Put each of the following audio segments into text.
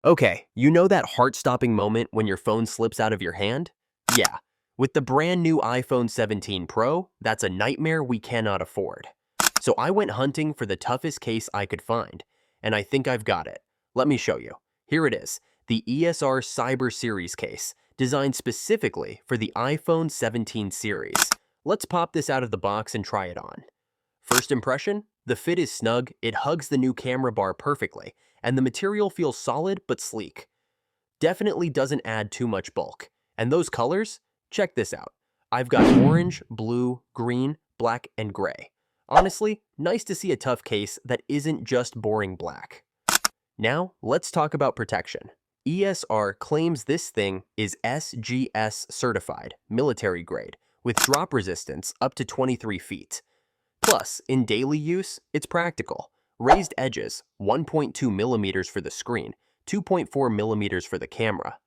Okay, you know that heart-stopping moment when your phone slips out of your hand? Yeah, with the brand new iPhone 17 Pro, that's a nightmare we cannot afford. So I went hunting for the toughest case I could find, and I think I've got it. Let me show you. Here it is, the ESR Cyber Series case, designed specifically for the iPhone 17 series. Let's pop this out of the box and try it on. First impression? The fit is snug, it hugs the new camera bar perfectly, and the material feels solid but sleek. Definitely doesn't add too much bulk. And those colors? Check this out. I've got orange, blue, green, black, and gray. Honestly, nice to see a tough case that isn't just boring black. Now, let's talk about protection. ESR claims this thing is SGS certified, military grade, with drop resistance up to 23 feet. Plus, in daily use, it's practical. Raised edges, 1.2 millimeters for the screen, 2.4 millimeters for the camera,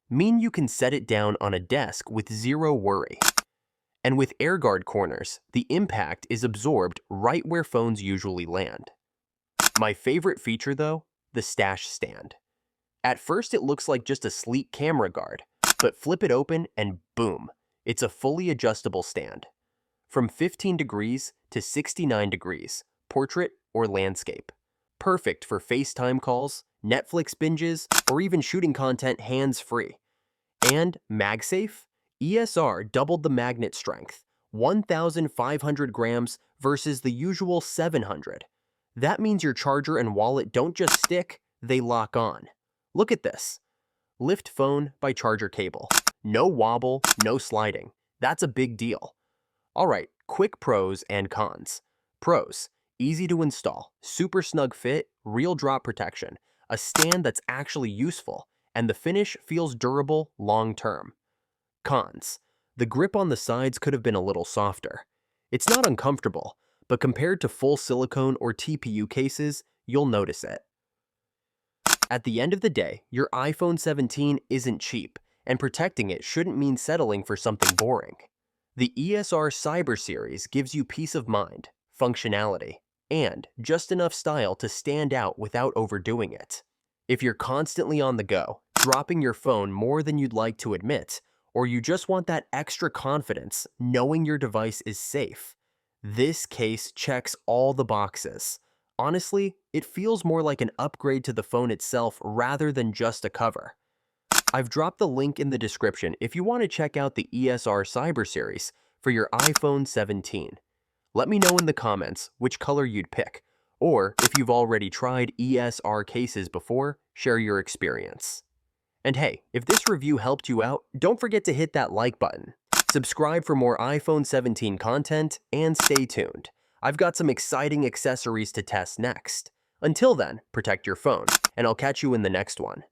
mean you can set it down on a desk with zero worry. And with air guard corners, the impact is absorbed right where phones usually land. My favorite feature though, the stash stand. At first it looks like just a sleek camera guard, but flip it open and boom, it's a fully adjustable stand. From 15 degrees to 69 degrees, portrait or landscape. Perfect for FaceTime calls, Netflix binges, or even shooting content hands-free. And magsafe? ESR doubled the magnet strength, 1,500 grams versus the usual 700. That means your charger and wallet don't just stick, they lock on. Look at this. Lift phone by charger cable. No wobble, no sliding. That's a big deal. Alright, quick pros and cons. Pros: easy to install, super snug fit, real drop protection, a stand that's actually useful, and the finish feels durable long-term. Cons: the grip on the sides could have been a little softer. It's not uncomfortable, but compared to full silicone or TPU cases, you'll notice it. At the end of the day, your iPhone 17 isn't cheap, and protecting it shouldn't mean settling for something boring. The ESR Cyber Series gives you peace of mind, functionality, and just enough style to stand out without overdoing it. If you're constantly on the go, dropping your phone more than you'd like to admit, or you just want that extra confidence knowing your device is safe, this case checks all the boxes. Honestly, it feels more like an upgrade to the phone itself rather than just a cover. I've dropped the link in the description if you want to check out the ESR Cyber Series for your iPhone 17. Let me know in the comments which color you'd pick, or if you've already tried ESR cases before, share your experience. And hey, if this review helped you out, don't forget to hit that like button. Subscribe for more iPhone 17 content, and stay tuned. I've got some exciting accessories to test next. Until then, protect your phone, and I'll catch you in the next one.